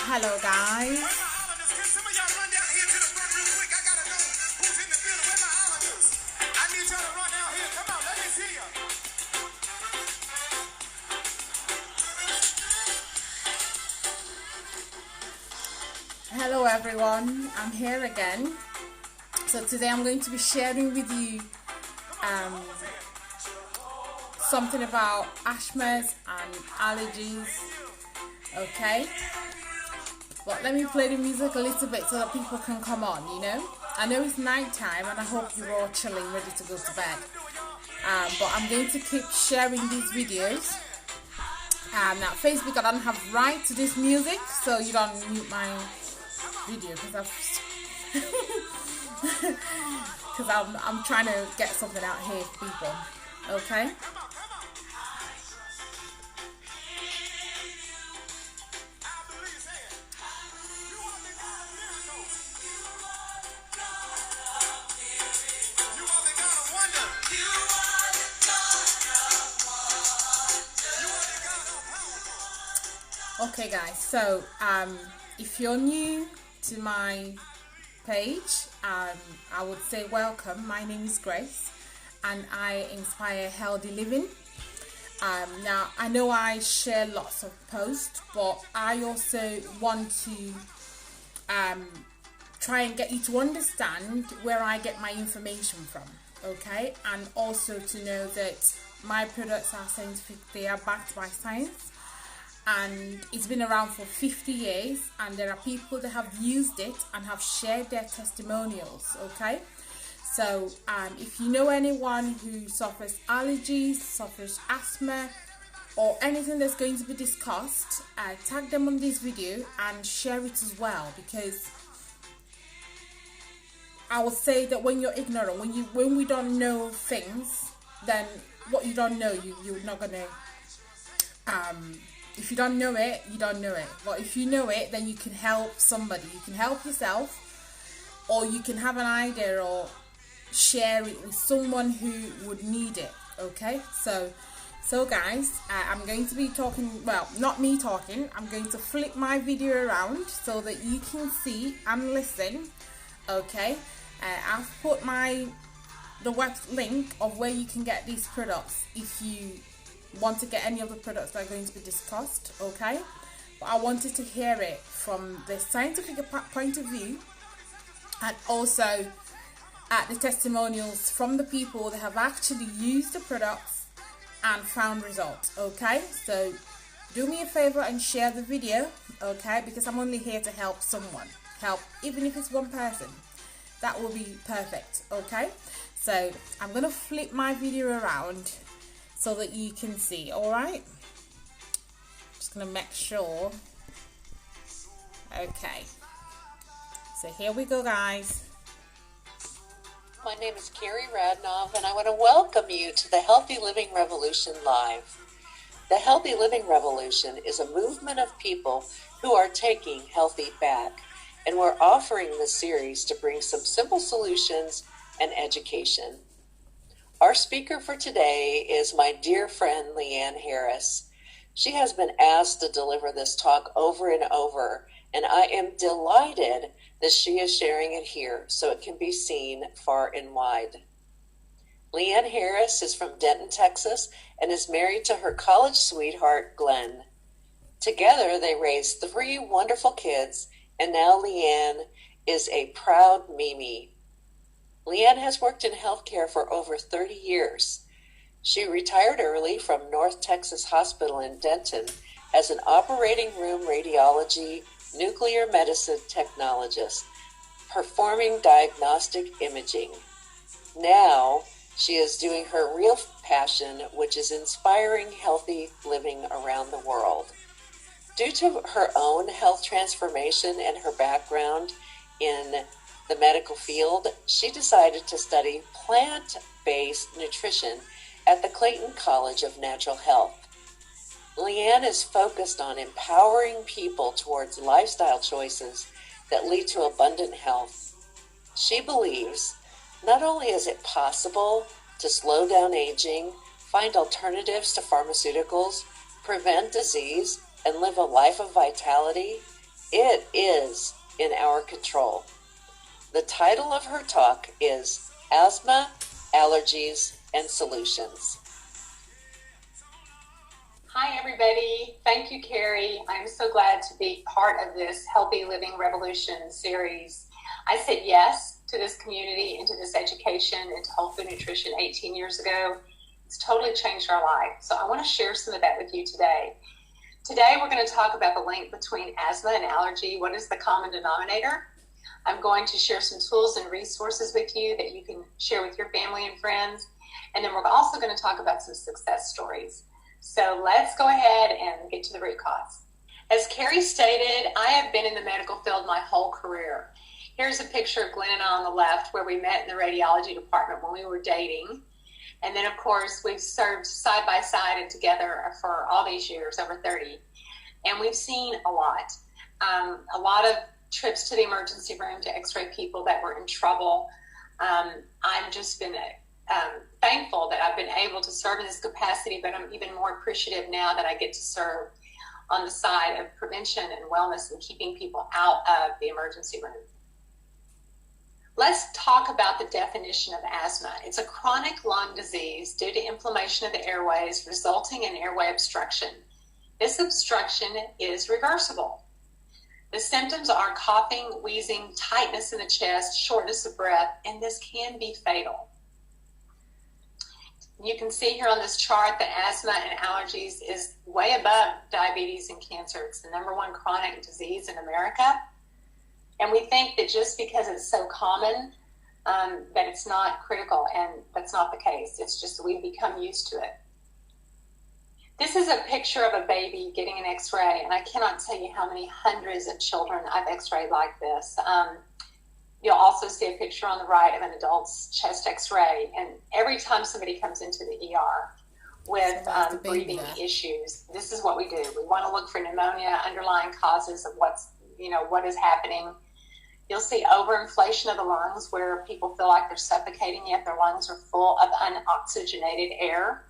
Hello guys. Hello everyone, I'm here again. So today I'm going to be sharing with you something about asthmas and allergies. Okay, but let me play the music a little bit so that people can come on, you know. I know it's night time and I hope you're all chilling, ready to go to bed. But I'm going to keep sharing these videos. Now Facebook, I don't have right to this music, so you don't mute my video because I'm trying to get something out here for people. Okay. Okay guys, so if you're new to my page, I would say welcome. My name is Grace and I inspire healthy living. Now I know I share lots of posts, but I also want to try and get you to understand where I get my information from, okay? And also to know that my products are scientific, they are backed by science. And it's been around for 50 years and there are people that have used it and have shared their testimonials. Okay, so if you know anyone who suffers allergies, suffers asthma or anything that's going to be discussed, tag them on this video and share it as well, because I would say that when you're ignorant, when we don't know things, then what you don't know, you're not gonna if you don't know it, you don't know it. But if you know it, then you can help somebody. You can help yourself, or you can have an idea or share it with someone who would need it. Okay, so guys, I'm going to be talking, well, not me talking, I'm going to flip my video around so that you can see and listen. Okay, I've put the web link of where you can get these products if you want to get any of the products that are going to be discussed. Okay, but I wanted to hear it from the scientific point of view, and also the testimonials from the people that have actually used the products and found results. Okay, so do me a favor and share the video, okay, because I'm only here to help someone. Even if it's one person, that will be perfect. Okay, so I'm gonna flip my video around so that you can see. All right, just gonna make sure. Okay, so here we go, guys. My name is Carrie Radnoff and I want to welcome you to the Healthy Living Revolution Live. The Healthy Living Revolution is a movement of people who are taking healthy back, and we're offering this series to bring some simple solutions and education. Our speaker for today is my dear friend Leanne Harris. She has been asked to deliver this talk over and over, and I am delighted that she is sharing it here so it can be seen far and wide. Leanne Harris is from Denton, Texas, and is married to her college sweetheart, Glenn. Together, they raised 3 wonderful kids, and now Leanne is a proud Mimi. Leanne has worked in healthcare for over 30 years. She retired early from North Texas Hospital in Denton as an operating room radiology nuclear medicine technologist, performing diagnostic imaging. Now, she is doing her real passion, which is inspiring healthy living around the world. Due to her own health transformation and her background in the medical field, she decided to study plant-based nutrition at the Clayton College of Natural Health. Leanne is focused on empowering people towards lifestyle choices that lead to abundant health. She believes not only is it possible to slow down aging, find alternatives to pharmaceuticals, prevent disease, and live a life of vitality, It is in our control. The title of her talk is Asthma, Allergies, and Solutions. Hi, everybody. Thank you, Carrie. I'm so glad to be part of this Healthy Living Revolution series. I said yes to this community, into this education, into whole food nutrition 18 years ago. It's totally changed our life. So I want to share some of that with you today. Today, we're going to talk about the link between asthma and allergy. What is the common denominator? I'm going to share some tools and resources with you that you can share with your family and friends. And then we're also going to talk about some success stories. So let's go ahead and get to the root cause. As Carrie stated, I have been in the medical field my whole career. Here's a picture of Glenn and I on the left where we met in the radiology department when we were dating. And then, of course, we've served side by side and together for all these years, over 30. And we've seen a lot of trips to the emergency room to x-ray people that were in trouble. I've just been thankful that I've been able to serve in this capacity, but I'm even more appreciative now that I get to serve on the side of prevention and wellness and keeping people out of the emergency room. Let's talk about the definition of asthma. It's a chronic lung disease due to inflammation of the airways resulting in airway obstruction. This obstruction is reversible. The symptoms are coughing, wheezing, tightness in the chest, shortness of breath, and this can be fatal. You can see here on this chart that asthma and allergies is way above diabetes and cancer. It's the #1 chronic disease in America. And we think that just because it's so common, that it's not critical, and that's not the case. It's just we've become used to it. This is a picture of a baby getting an x-ray, and I cannot tell you how many hundreds of children I've x-rayed like this. You'll also see a picture on the right of an adult's chest x-ray. And every time somebody comes into the ER with breathing issues, this is what we do. We want to look for pneumonia, underlying causes of what is happening. You'll see overinflation of the lungs where people feel like they're suffocating, yet their lungs are full of unoxygenated air.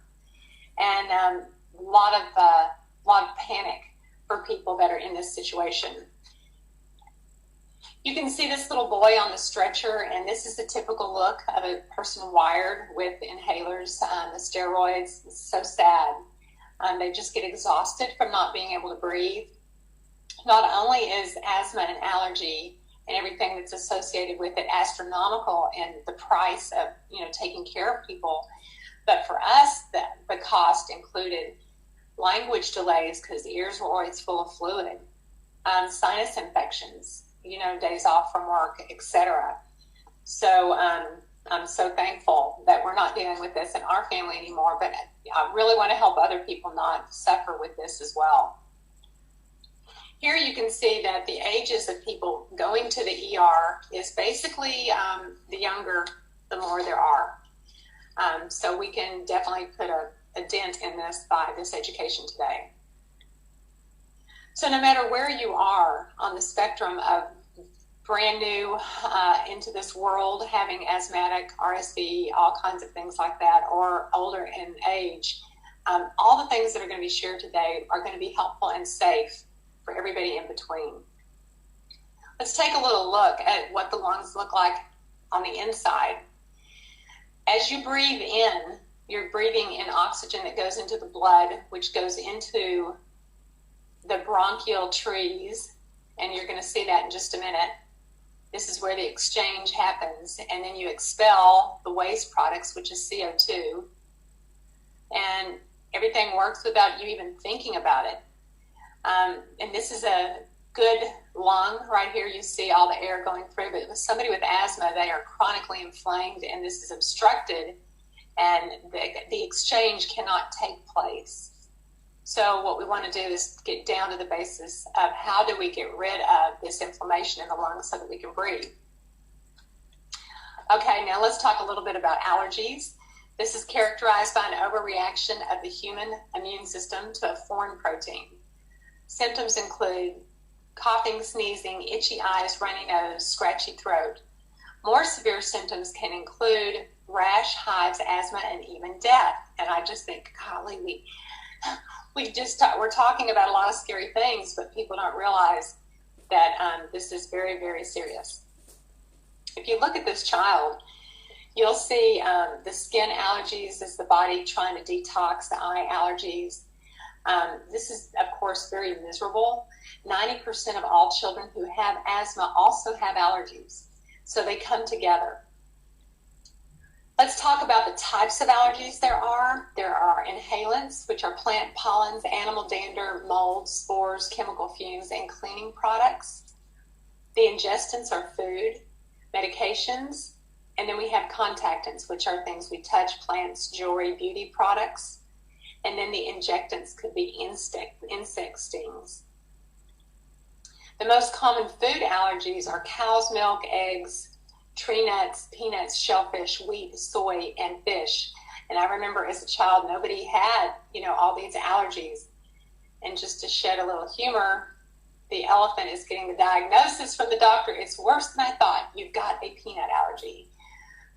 And a lot of panic for people that are in this situation. You can see this little boy on the stretcher, and this is the typical look of a person wired with inhalers, the steroids. It's so sad. They just get exhausted from not being able to breathe. Not only is asthma and allergy and everything that's associated with it astronomical in the price of taking care of people, but for us, the cost included language delays because the ears were always full of fluid, sinus infections, days off from work, etc. So I'm so thankful that we're not dealing with this in our family anymore, but I really want to help other people not suffer with this as well. Here you can see that the ages of people going to the ER is basically the younger, the more there are. So we can definitely put a dent in this by this education today. So no matter where you are on the spectrum of brand new into this world, having asthmatic, RSV, all kinds of things like that, or older in age, all the things that are going to be shared today are going to be helpful and safe for everybody in between. Let's take a little look at what the lungs look like on the inside. As you breathe in, you're breathing in oxygen that goes into the blood, which goes into the bronchial trees, and you're going to see that in just a minute. This is where the exchange happens, and then you expel the waste products, which is CO2, and everything works without you even thinking about it. And this is a good lung. Right here you see all the air going through, but with somebody with asthma, they are chronically inflamed, and this is obstructed, and the exchange cannot take place. So what we want to do is get down to the basis of how do we get rid of this inflammation in the lungs so that we can breathe. Okay, now let's talk a little bit about allergies. This is characterized by an overreaction of the human immune system to a foreign protein. Symptoms include coughing, sneezing, itchy eyes, runny nose, scratchy throat. More severe symptoms can include rash, hives, asthma, and even death. And I just think, golly, we're talking about a lot of scary things, but people don't realize that this is very, very serious. If you look at this child, you'll see the skin allergies is the body trying to detox, the eye allergies. This is, of course, very miserable. 90% of all children who have asthma also have allergies, so they come together. Let's talk about the types of allergies there are. There are inhalants, which are plant pollens, animal dander, mold, spores, chemical fumes, and cleaning products. The ingestants are food, medications, and then we have contactants, which are things we touch, plants, jewelry, beauty products. And then the injectants could be insect stings. The most common food allergies are cow's milk, eggs, tree nuts, peanuts, shellfish, wheat, soy, and fish. And I remember as a child, nobody had, all these allergies. And just to shed a little humor, the elephant is getting the diagnosis from the doctor. It's worse than I thought. You've got a peanut allergy.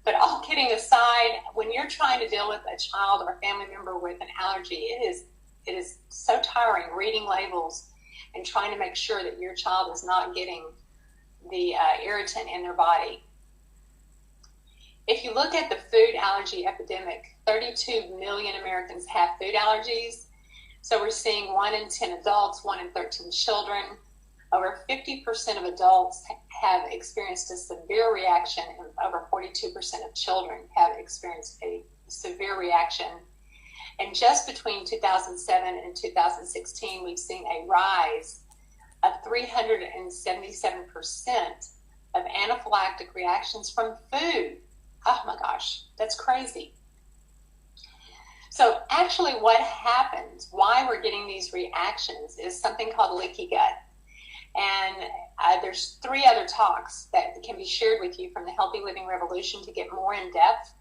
But all kidding aside, when you're trying to deal with a child or a family member with an allergy, it is so tiring reading labels and trying to make sure that your child is not getting the irritant in their body. If you look at the food allergy epidemic, 32 million Americans have food allergies. So we're seeing 1 in 10 adults, 1 in 13 children. Over 50% of adults have experienced a severe reaction, and over 42% of children have experienced a severe reaction. And just between 2007 and 2016, we've seen a rise of 377% of anaphylactic reactions from food. Oh my gosh, that's crazy. So actually what happens, why we're getting these reactions, is something called leaky gut. And there's 3 other talks that can be shared with you from the Healthy Living Revolution to get more in depth.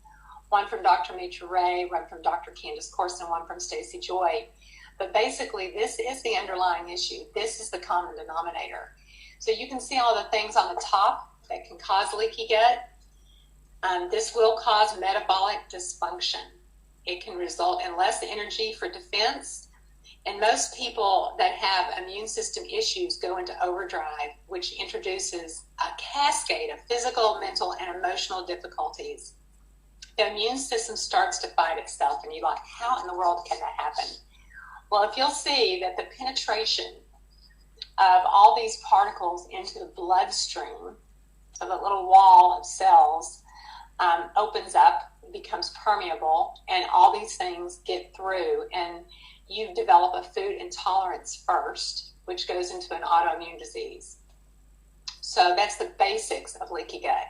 One from Dr. Mitra Ray, one from Dr. Candace Corson, one from Stacey Joy. But basically, this is the underlying issue. This is the common denominator. So you can see all the things on the top that can cause leaky gut. This will cause metabolic dysfunction. It can result in less energy for defense. And most people that have immune system issues go into overdrive, which introduces a cascade of physical, mental, and emotional difficulties. The immune system starts to fight itself, and you're like, how in the world can that happen? Well, if you'll see that the penetration of all these particles into the bloodstream, so the little wall of cells, opens up, becomes permeable, and all these things get through, and you develop a food intolerance first, which goes into an autoimmune disease. So that's the basics of leaky gut.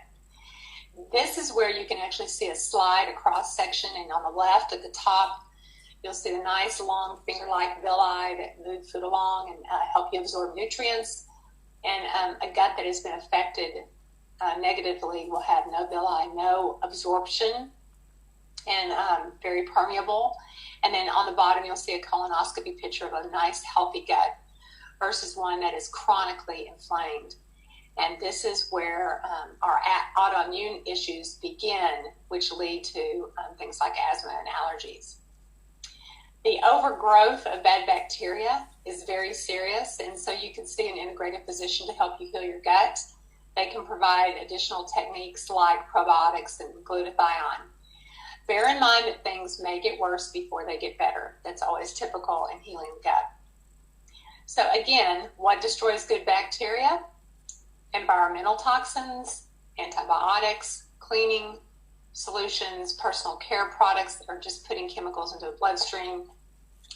This is where you can actually see a slide, a cross section, and on the left at the top, you'll see the nice long finger-like villi that move food along and help you absorb nutrients. And a gut that has been affected negatively will have no villi, no absorption, and very permeable. And then on the bottom, you'll see a colonoscopy picture of a nice, healthy gut versus one that is chronically inflamed. And this is where our autoimmune issues begin, which lead to things like asthma and allergies. The overgrowth of bad bacteria is very serious, and so you can see an integrative physician to help you heal your gut. They can provide additional techniques like probiotics and glutathione. Bear in mind that things may get worse before they get better. That's always typical in healing the gut. So again, what destroys good bacteria? Environmental toxins, antibiotics, cleaning solutions, personal care products that are just putting chemicals into the bloodstream,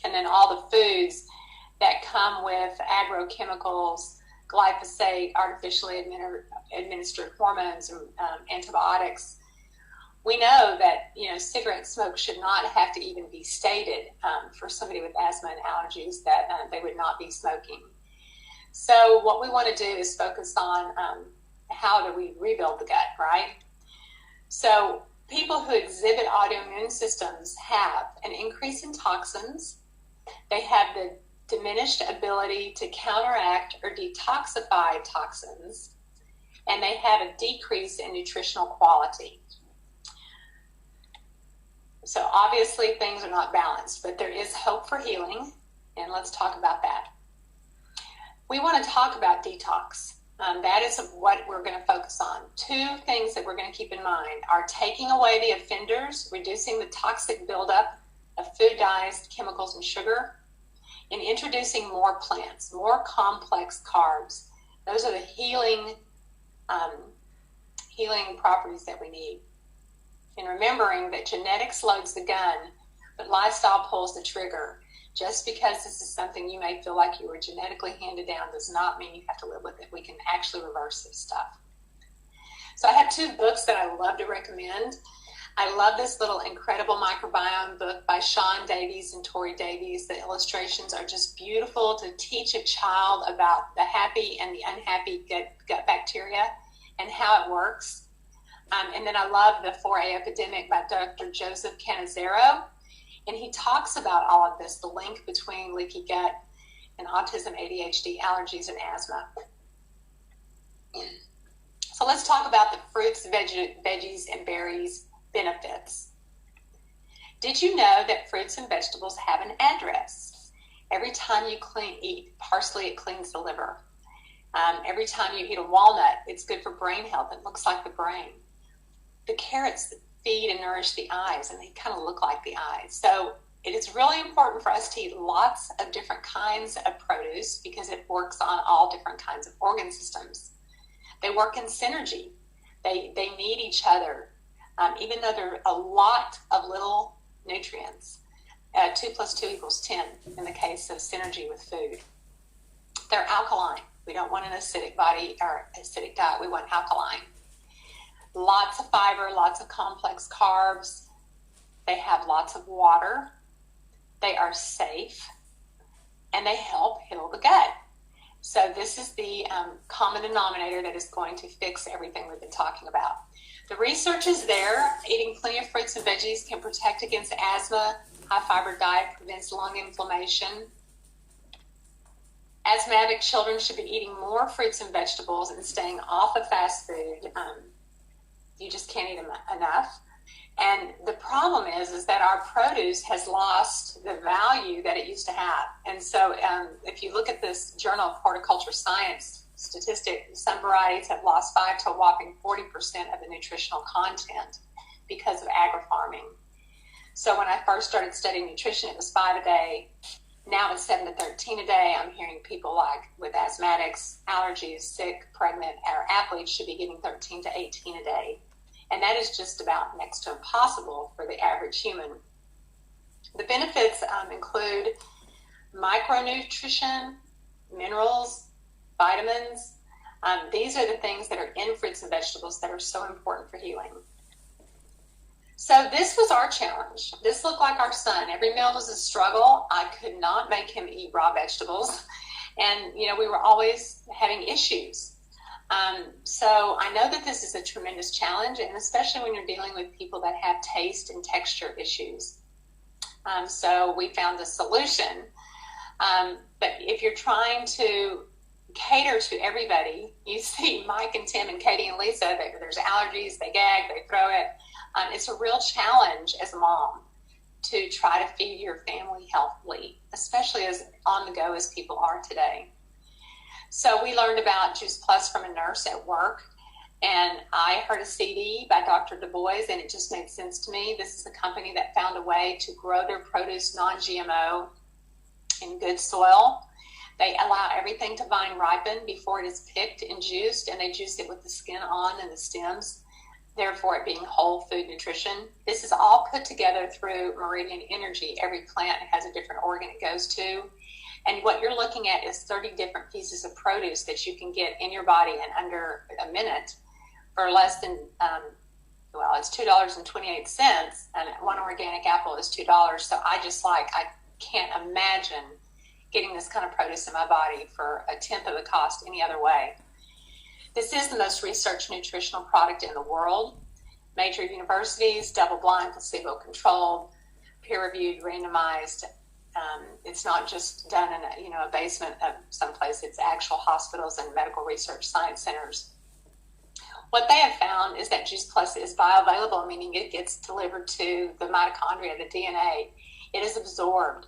and then all the foods that come with agrochemicals, glyphosate, artificially administered hormones, and antibiotics. We know that cigarette smoke should not have to even be stated for somebody with asthma and allergies that they would not be smoking. So what we want to do is focus on how do we rebuild the gut, right? So people who exhibit autoimmune systems have an increase in toxins. They have the diminished ability to counteract or detoxify toxins, and they have a decrease in nutritional quality. So obviously things are not balanced, but there is hope for healing, and let's talk about that. we want to talk about detox. That is what we're going to focus on. Two things that we're going to keep in mind are taking away the offenders, reducing the toxic buildup of food dyes, chemicals, and sugar, and introducing more plants, more complex carbs. Those are the healing properties that we need. And remembering that genetics loads the gun, but lifestyle pulls the trigger. Just because this is something you may feel like you were genetically handed down does not mean you have to live with it. We can actually reverse this stuff. So I have two books that I love to recommend. I love this little incredible microbiome book by Sean Davies and Tori Davies. The illustrations are just beautiful to teach a child about the happy and the unhappy gut bacteria and how it works. And then I love The 4A Epidemic by Dr. Joseph Cannizzaro. And he talks about all of this, the link between leaky gut and autism, ADHD, allergies, and asthma. So let's talk about the fruits, veggies, and berries benefits. Did you know that fruits and vegetables have an address? Every time you eat parsley, it cleans the liver. Every time you eat a walnut, it's good for brain health. It looks like the brain. The carrots feed and nourish the eyes, and they kind of look like the eyes. So it is really important for us to eat lots of different kinds of produce because it works on all different kinds of organ systems. They work in synergy. They need each other, even though there are a lot of little nutrients. 2 + 2 = 10 in the case of synergy with food. They're alkaline. We don't want an acidic body or acidic diet. We want alkaline. Lots of fiber, lots of complex carbs. They have lots of water. They are safe, and they help heal the gut. So this is the common denominator that is going to fix everything we've been talking about. The research is there. Eating plenty of fruits and veggies can protect against asthma. High fiber diet prevents lung inflammation. Asthmatic children should be eating more fruits and vegetables and staying off of fast food. You just can't eat enough. And the problem is that our produce has lost the value that it used to have. And so if you look at this Journal of Horticulture Science statistic, some varieties have lost 5 to a whopping 40% of the nutritional content because of agri-farming. So when I first started studying nutrition, it was 5 a day. Now it's 7 to 13 a day. I'm hearing people like with asthmatics, allergies, sick, pregnant, or athletes should be getting 13 to 18 a day. And that is just about next to impossible for the average human. The benefits include micronutrition, minerals, vitamins. These are the things that are in fruits and vegetables that are so important for healing. So this was our challenge. This looked like our son. Every meal was a struggle. I could not make him eat raw vegetables. And, we were always having issues. So I know that this is a tremendous challenge, and especially when you're dealing with people that have taste and texture issues. So we found a solution. But if you're trying to cater to everybody, you see Mike and Tim and Katie and Lisa, there's allergies, they gag, they throw it. It's a real challenge as a mom to try to feed your family healthily, especially as on the go as people are today. So we learned about Juice Plus from a nurse at work, and I heard a CD by Dr. Du Bois, and it just made sense to me. This is a company that found a way to grow their produce non-GMO in good soil. They allow everything to vine ripen before it is picked and juiced, and they juice it with the skin on and the stems, therefore it being whole food nutrition. This is all put together through Meridian Energy. Every plant has a different organ it goes to. And what you're looking at is 30 different pieces of produce that you can get in your body in under a minute for less than, it's $2.28, and one organic apple is $2. So I can't imagine getting this kind of produce in my body for a tenth of the cost any other way. This is the most researched nutritional product in the world. Major universities, double-blind, placebo-controlled, peer-reviewed, randomized. It's not just done in a basement of someplace. It's actual hospitals and medical research science centers. What they have found is that Juice Plus is bioavailable, meaning it gets delivered to the mitochondria, the DNA. It is absorbed.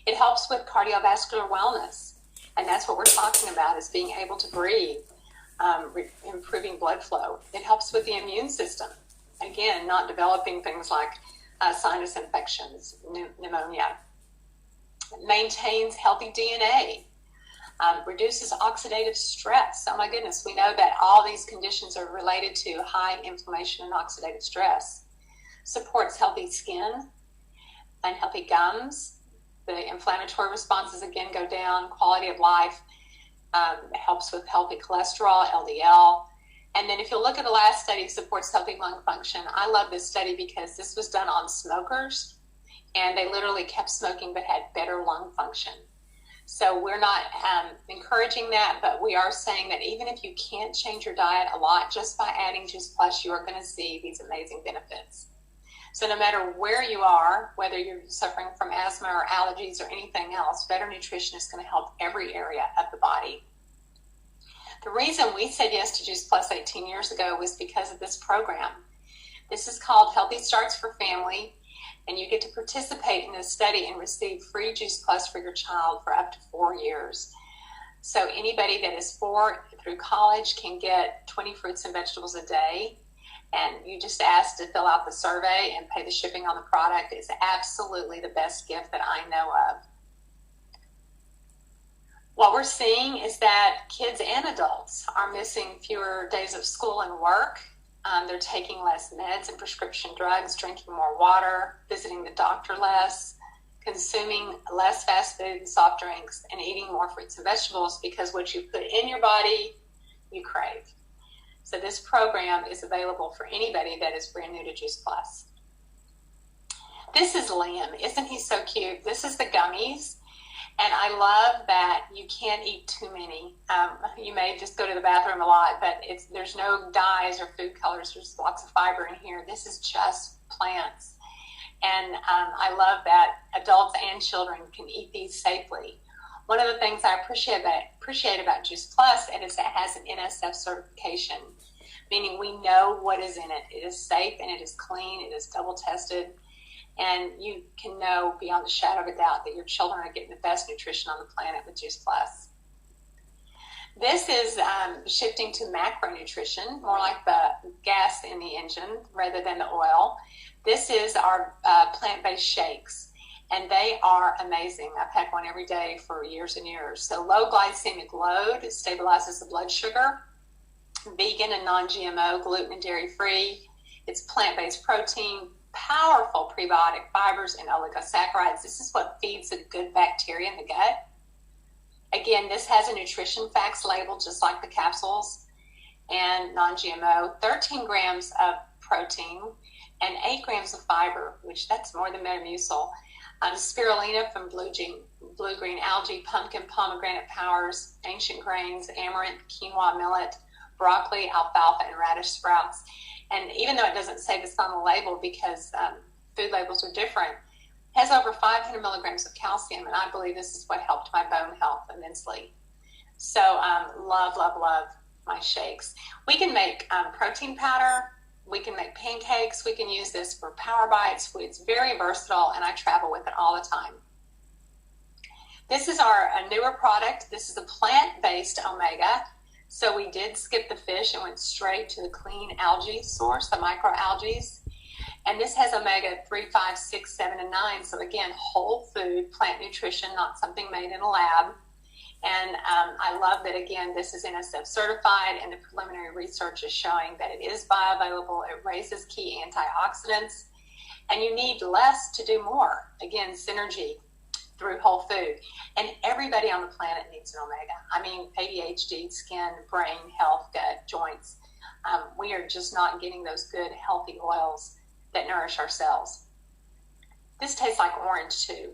It helps with cardiovascular wellness. And that's what we're talking about, is being able to breathe, improving blood flow. It helps with the immune system. Again, not developing things like sinus infections, pneumonia. It maintains healthy DNA. Reduces oxidative stress. Oh my goodness, we know that all these conditions are related to high inflammation and oxidative stress. Supports healthy skin and healthy gums. The inflammatory responses again go down. Quality of life. Helps with healthy cholesterol, LDL. And then if you look at the last study, supports healthy lung function. I love this study because this was done on smokers, and they literally kept smoking but had better lung function. So we're not encouraging that, but we are saying that even if you can't change your diet a lot, just by adding Juice Plus, you are going to see these amazing benefits. So no matter where you are, whether you're suffering from asthma or allergies or anything else, better nutrition is going to help every area of the body. The reason we said yes to Juice Plus 18 years ago was because of this program. This is called Healthy Starts for Family, and you get to participate in this study and receive free Juice Plus for your child for up to 4 years. So anybody that is 4 through college can get 20 fruits and vegetables a day, and you just ask to fill out the survey and pay the shipping on the product. It's absolutely the best gift that I know of. What we're seeing is that kids and adults are missing fewer days of school and work. They're taking less meds and prescription drugs, drinking more water, visiting the doctor less, consuming less fast food and soft drinks, and eating more fruits and vegetables, because what you put in your body, you crave. So this program is available for anybody that is brand new to Juice Plus. This is Liam. Isn't he so cute? This is the gummies. And I love that you can't eat too many. You may just go to the bathroom a lot, but there's no dyes or food colors. There's lots of fiber in here. This is just plants. And I love that adults and children can eat these safely. One of the things I appreciate about Juice Plus is that it has an NSF certification, meaning we know what is in it. It is safe and it is clean. It is double tested. And you can know beyond a shadow of a doubt that your children are getting the best nutrition on the planet with Juice Plus. This is shifting to macronutrition, more like the gas in the engine rather than the oil. This is our plant-based shakes, and they are amazing. I've had one every day for years and years. So low glycemic load, it stabilizes the blood sugar, vegan and non-GMO, gluten and dairy-free. It's plant-based protein, powerful prebiotic fibers and oligosaccharides. This is what feeds the good bacteria in the gut. Again, this has a nutrition facts label just like the capsules, and non-GMO, 13 grams of protein and 8 grams of fiber, which that's more than Metamucil. Spirulina from blue-green algae, pumpkin, pomegranate powers, ancient grains, amaranth, quinoa, millet, broccoli, alfalfa, and radish sprouts. And even though it doesn't say this on the label because food labels are different, it has over 500 milligrams of calcium, and I believe this is what helped my bone health immensely. So love, love, love my shakes. We can make protein powder. We can make pancakes. We can use this for power bites. It's very versatile, and I travel with it all the time. This is a newer product. This is a plant-based omega. So we did skip the fish and went straight to the clean algae source, the microalgae. And this has omega 3, 5, 6, 7, and 9. So again, whole food, plant nutrition, not something made in a lab. And I love that, again, this is NSF certified, and the preliminary research is showing that it is bioavailable. It raises key antioxidants, and you need less to do more. Again, synergy through whole food. And everybody on the planet needs an omega. I mean, ADHD, skin, brain, health, gut, joints. We are just not getting those good, healthy oils that nourish our cells. This tastes like orange, too.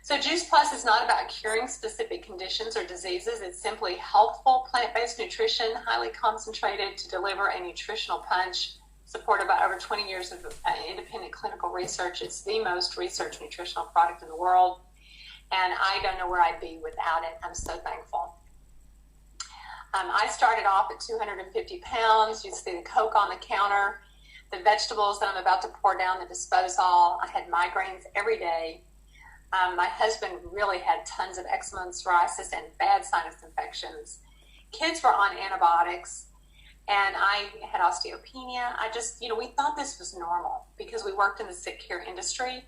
So Juice Plus is not about curing specific conditions or diseases. It's simply healthful, plant-based nutrition, highly concentrated to deliver a nutritional punch, supported by over 20 years of independent clinical research. It's the most researched nutritional product in the world. And I don't know where I'd be without it. I'm so thankful. I started off at 250 pounds. You see the Coke on the counter, the vegetables that I'm about to pour down the disposal. I had migraines every day. My husband really had tons of eczema and psoriasis and bad sinus infections. Kids were on antibiotics, and I had osteopenia. We thought this was normal because we worked in the sick care industry,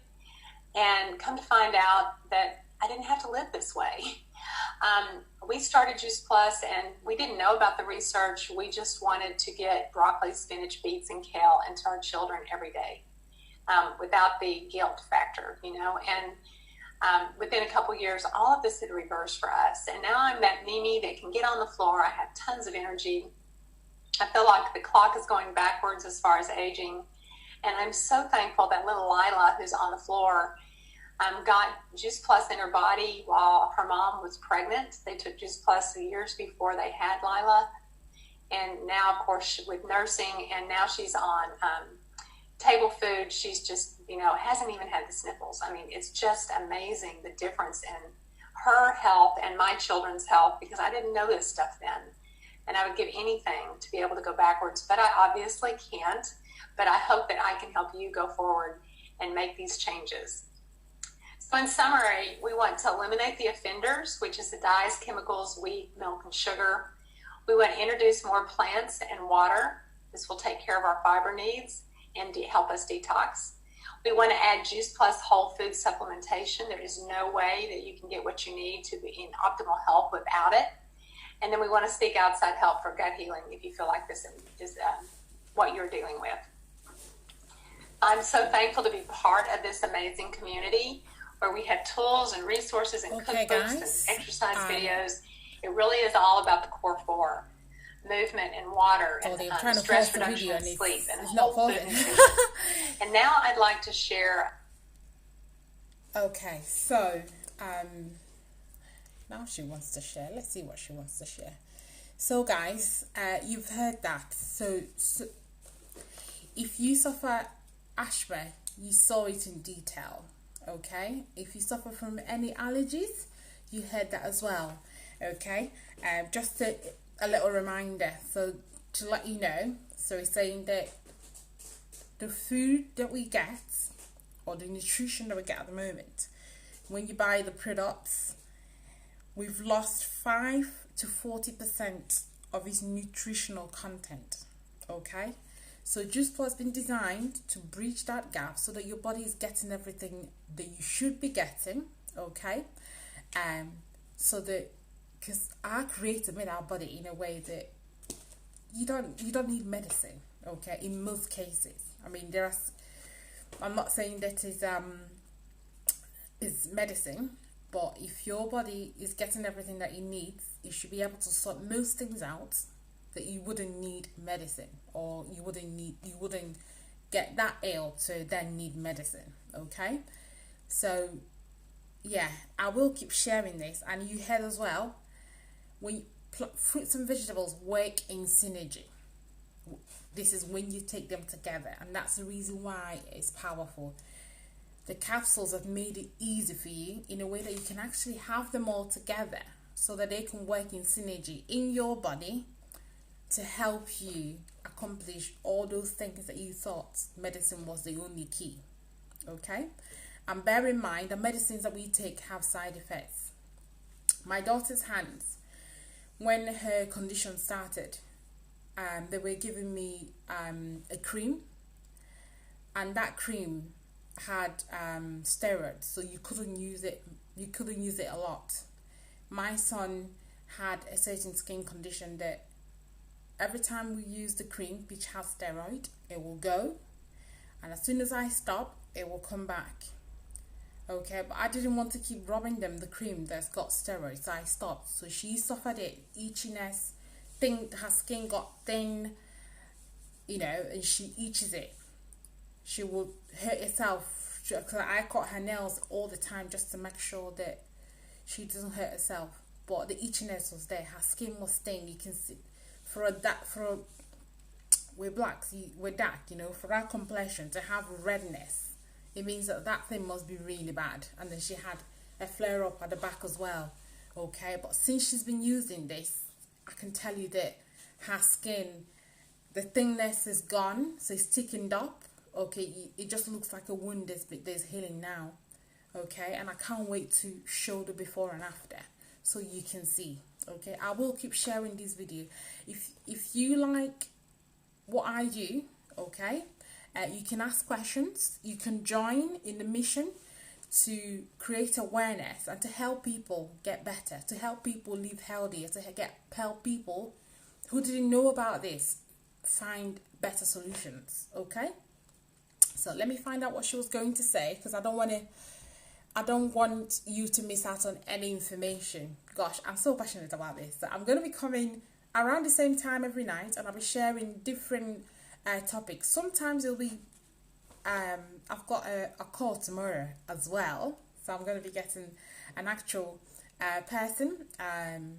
and come to find out that I didn't have to live this way. We started Juice Plus, and we didn't know about the research. We just wanted to get broccoli, spinach, beets, and kale into our children every day without the guilt factor, And within a couple years, all of this had reversed for us. And now I'm that Mimi that can get on the floor. I have tons of energy. I feel like the clock is going backwards as far as aging. And I'm so thankful that little Lila, who's on the floor, got Juice Plus in her body while her mom was pregnant. They took Juice Plus years before they had Lila. And now, of course, with nursing, and now she's on table food. She's just, hasn't even had the sniffles. I mean, it's just amazing the difference in her health and my children's health, because I didn't know this stuff then. And I would give anything to be able to go backwards, but I obviously can't. But I hope that I can help you go forward and make these changes. So in summary, we want to eliminate the offenders, which is the dyes, chemicals, wheat, milk, and sugar. We want to introduce more plants and water. This will take care of our fiber needs and help us detox. We want to add Juice Plus whole food supplementation. There is no way that you can get what you need to be in optimal health without it. And then we want to seek outside help for gut healing if you feel like this is what you're dealing with. I'm so thankful to be part of this amazing community where we have tools and resources and cookbooks guys. and exercise videos. It really is all about the core four: movement and water and stress reduction and sleep and whole food nutrition. And now I'd like to share. Okay, so now she wants to share. Let's see what she wants to share. So guys, you've heard that. So if you suffer asthma, you saw it in detail. Okay, if you suffer from any allergies, you heard that as well. Okay, just a little reminder, so to let you know, so it's saying that the food that we get, or the nutrition that we get at the moment, when you buy the products, we've lost 5 to 40% of its nutritional content. Okay, so Juice Plus has been designed to bridge that gap so that your body is getting everything that you should be getting. Okay, so that, because our Creator made our body in a way that you don't need medicine. Okay, in most cases. I mean, I'm not saying that is medicine, but if your body is getting everything that it needs, you should be able to sort most things out that you wouldn't need medicine, or you wouldn't get that ill to then need medicine. Okay, so yeah, I will keep sharing this, and you heard as well, when fruits and vegetables work in synergy. This is when you take them together, and that's the reason why it's powerful. The capsules have made it easy for you in a way that you can actually have them all together so that they can work in synergy in your body to help you accomplish all those things that you thought medicine was the only key. Okay, and bear in mind the medicines that we take have side effects. My daughter's hands, when her condition started, they were giving me a cream, and that cream had steroids, so you couldn't use it a lot. My son had a certain skin condition that every time we use the cream, which has steroid, it will go, and as soon as I stop, it will come back. Okay, but I didn't want to keep rubbing them the cream that's got steroids, so I stopped. So she suffered it, itchiness, her skin got thin, and she itches it. She will hurt herself, because I cut her nails all the time just to make sure that she doesn't hurt herself. But the itchiness was there, her skin was thin. You can see, we're blacks, we're dark, for our complexion to have redness, it means that thing must be really bad. And then she had a flare up at the back as well. Okay, but since she's been using this, I can tell you that her skin, the thinness is gone, so it's thickened up. Okay, it just looks like a wound, but there's healing now. okay, and I can't wait to show the before and after so you can see. Okay, I will keep sharing this video. If you like what I do, okay, you can ask questions, you can join in the mission to create awareness and to help people get better, to help people live healthier, to help people who didn't know about this find better solutions. Okay, so let me find out what she was going to say, because I don't want you to miss out on any information. Gosh, I'm so passionate about this. So I'm going to be coming around the same time every night, and I'll be sharing different topics. Sometimes it'll be I've got a call tomorrow as well, so I'm going to be getting an actual person, and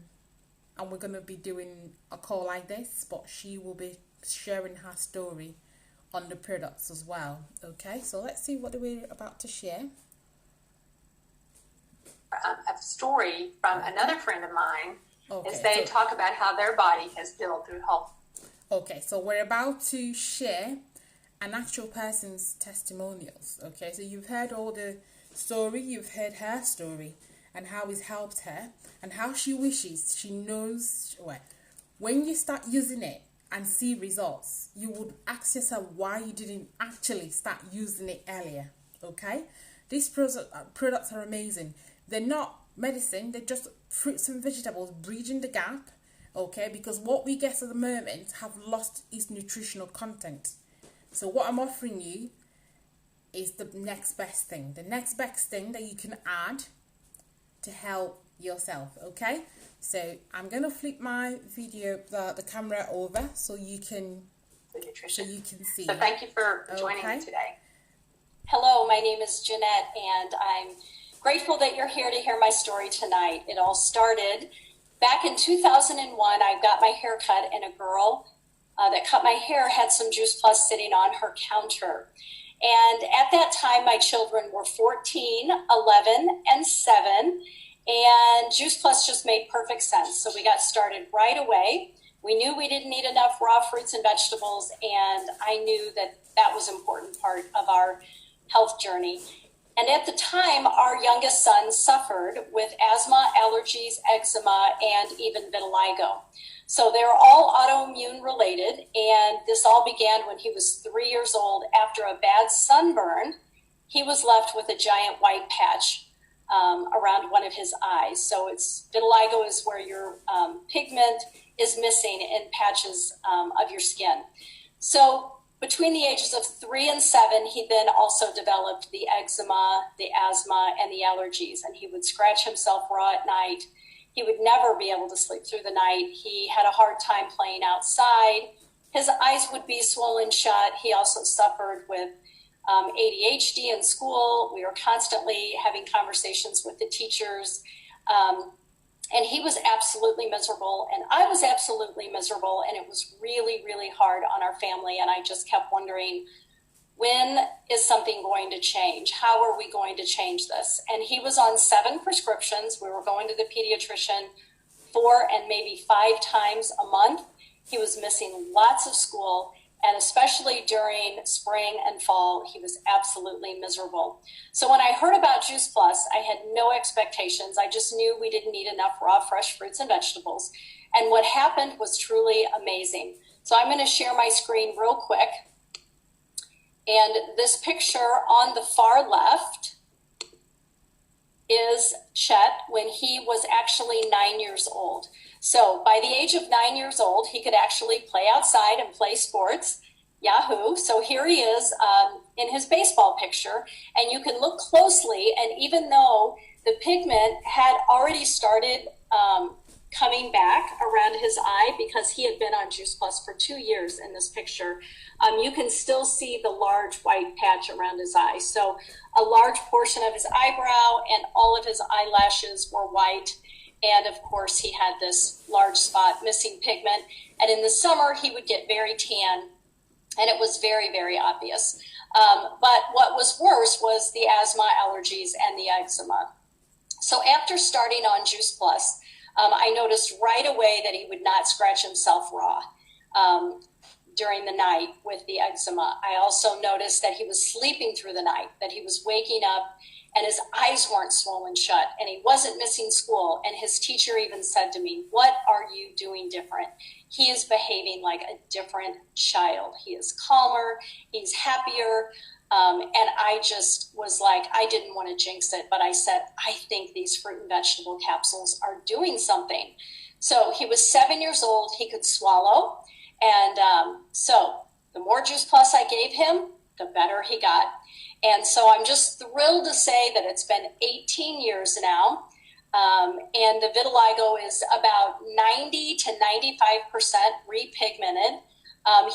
we're going to be doing a call like this, but she will be sharing her story on the products as well. Okay, so let's see what we're about to share. A story from another friend of mine, okay, is they talk about how their body has healed through health. Okay, so we're about to share an actual person's testimonials. Okay, so you've heard all the story, you've heard her story and how it's helped her and how she wishes she knows. Well, when you start using it and see results, you would ask yourself why you didn't actually start using it earlier. Okay, these products are amazing. They're not medicine, they're just fruits and vegetables bridging the gap. Okay, because what we get at the moment have lost its nutritional content. So what I'm offering you is the next best thing. The next best thing that you can add to help yourself, okay? So I'm going to flip my video, the camera over so you can see. So thank you for joining me today. Hello, my name is Jeanette, and I'm grateful that you're here to hear my story tonight. It all started back in 2001. I got my hair cut, and a girl that cut my hair had some Juice Plus sitting on her counter. And at that time, my children were 14, 11, and 7. And Juice Plus just made perfect sense. So we got started right away. We knew we didn't need enough raw fruits and vegetables. And I knew that that was an important part of our health journey. And at the time, our youngest son suffered with asthma, allergies, eczema, and even vitiligo. So they were all autoimmune related, and this all began when he was 3 years old. After a bad sunburn, he was left with a giant white patch around one of his eyes. So it's vitiligo is where your pigment is missing in patches of your skin. So between the ages of 3 and 7, he then also developed the eczema, the asthma, and the allergies, and he would scratch himself raw at night. He would never be able to sleep through the night. He had a hard time playing outside. His eyes would be swollen shut. He also suffered with ADHD in school. We were constantly having conversations with the teachers. And he was absolutely miserable, and I was absolutely miserable, and it was really, really hard on our family. And I just kept wondering, when is something going to change? How are we going to change this? And he was on 7 prescriptions. We were going to the pediatrician 4 and maybe 5 times a month. He was missing lots of school, and especially during spring and fall, he was absolutely miserable. So when I heard about Juice Plus, I had no expectations. I just knew we didn't need enough raw, fresh fruits and vegetables. And what happened was truly amazing. So I'm going to share my screen real quick. And this picture on the far left is Chet when he was actually 9 years old. So by the age of 9 years old, he could actually play outside and play sports. Yahoo. So here he is in his baseball picture, and you can look closely, and even though the pigment had already started coming back around his eye because he had been on Juice Plus for 2 years in this picture, you can still see the large white patch around his eye. So a large portion of his eyebrow and all of his eyelashes were white. And of course, he had this large spot missing pigment. And in the summer, he would get very tan, and it was very, very obvious. But what was worse was the asthma, allergies, and the eczema. So after starting on Juice Plus, I noticed right away that he would not scratch himself raw during the night with the eczema. I also noticed that he was sleeping through the night, that he was waking up and his eyes weren't swollen shut, and he wasn't missing school. And his teacher even said to me, "What are you doing different?" He is behaving like a different child. He is calmer, he's happier. And I just was like, I didn't want to jinx it, but I said, I think these fruit and vegetable capsules are doing something. So he was 7 years old, he could swallow. And so the more Juice Plus I gave him, the better he got. And so I'm just thrilled to say that it's been 18 years now. And the vitiligo is about 90 to 95% repigmented.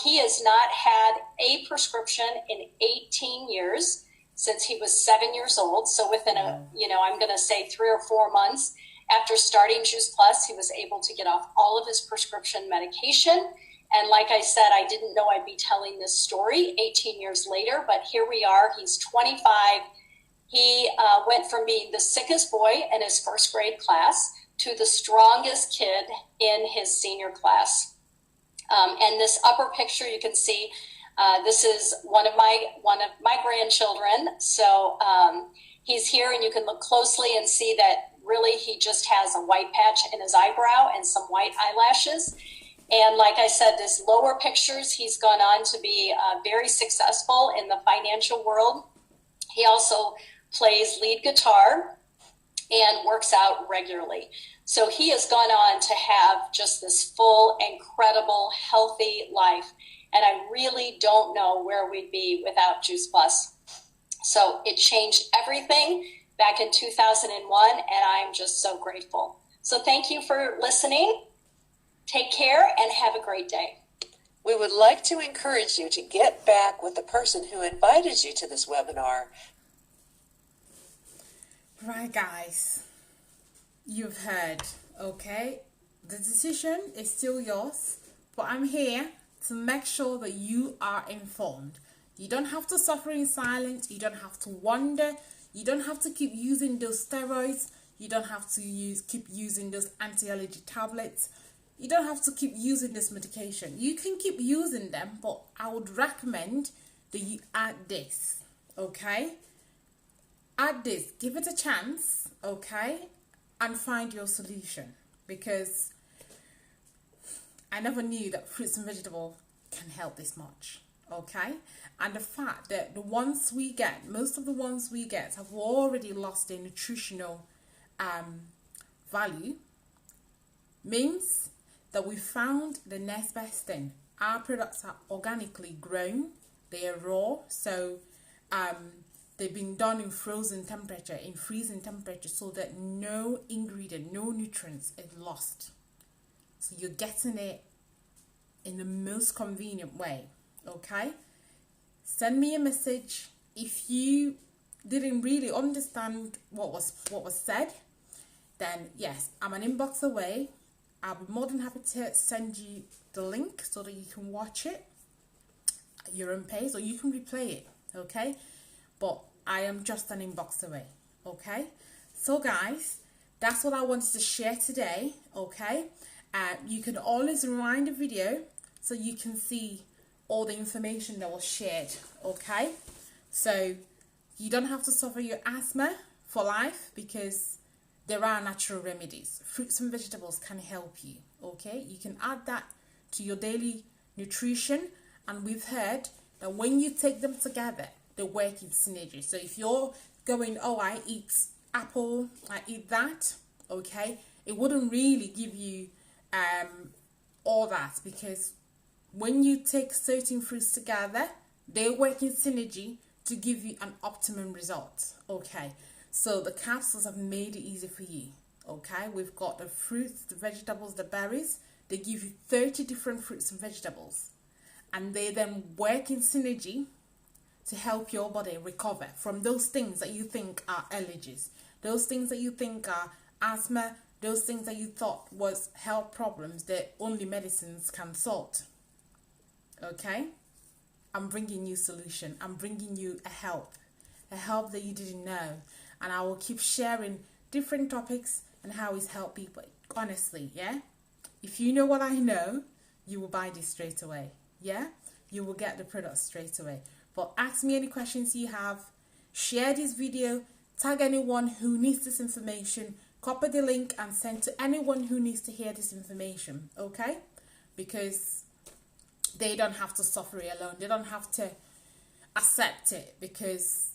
He has not had a prescription in 18 years since he was 7 years old. So within I'm going to say 3 or 4 months after starting Juice Plus, he was able to get off all of his prescription medication. And like I said, I didn't know I'd be telling this story 18 years later, but here we are. He's 25. He went from being the sickest boy in his first grade class to the strongest kid in his senior class. And this upper picture, you can see, this is one of my grandchildren. So he's here, and you can look closely and see that really he just has a white patch in his eyebrow and some white eyelashes. And like I said, this lower pictures, he's gone on to be very successful in the financial world. He also plays lead guitar and works out regularly. So he has gone on to have just this full, incredible, healthy life. And I really don't know where we'd be without Juice Plus. So it changed everything back in 2001, and I'm just so grateful. So thank you for listening. Take care and have a great day. We would like to encourage you to get back with the person who invited you to this webinar. Right, guys, you've heard, okay? The decision is still yours, but I'm here to make sure that you are informed. You don't have to suffer in silence. You don't have to wonder. You don't have to keep using those steroids. You don't have to keep using those anti-allergy tablets. You don't have to keep using this medication. You can keep using them, but I would recommend that you add this, okay? Add this, give it a chance, okay? And find your solution, because I never knew that fruits and vegetables can help this much, okay? And the fact that the ones we get, most of the ones we get have already lost their nutritional value, means that we found the next best thing. Our products are organically grown, they are raw, so they've been done in frozen temperature, in freezing temperature, so that no ingredient, no nutrients is lost. So you're getting it in the most convenient way, okay? Send me a message if you didn't really understand what was said. Then yes, I'm an inbox away. I'll be more than happy to send you the link so that you can watch it at your own pace, or you can replay it, okay? But I am just an inbox away, okay? So guys, that's what I wanted to share today, okay? You can always rewind the video so you can see all the information that was shared, okay? So you don't have to suffer your asthma for life, because there are natural remedies. Fruits and vegetables can help you, okay? You can add that to your daily nutrition, and we've heard that when you take them together, they work in synergy. So if you're going, oh, I eat apple, I eat that, okay, it wouldn't really give you all that, because when you take certain fruits together, they work in synergy to give you an optimum result, okay? So the capsules have made it easy for you, okay? We've got the fruits, the vegetables, the berries. They give you 30 different fruits and vegetables, and they then work in synergy to help your body recover from those things that you think are allergies, those things that you think are asthma, those things that you thought was health problems that only medicines can sort, okay? I'm bringing you solution. I'm bringing you a help that you didn't know. And I will keep sharing different topics and how it's helped people. Honestly, yeah? If you know what I know, you will buy this straight away, yeah? You will get the product straight away. But ask me any questions you have. Share this video tag anyone who needs this information, copy the link and send to anyone who needs to hear this information, okay? Because they don't have to suffer it alone. They don't have to accept it, because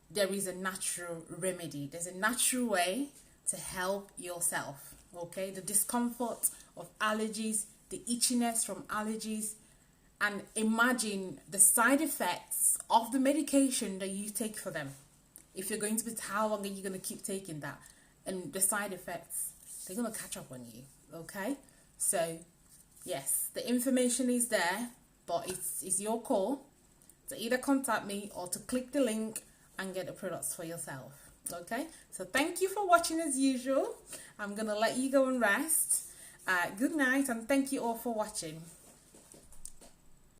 there is a natural remedy. There's a natural way to help yourself, okay? The discomfort of allergies, the itchiness from allergies, and imagine the side effects of the medication that you take for them. If you're going to be, how long are you going to keep taking that? And the side effects, they're going to catch up on you, okay? So, yes, the information is there, but it's your call to either contact me or to click the link and get the products for yourself, okay? So thank you for watching as usual. I'm going to let you go and rest. Good night, and thank you all for watching.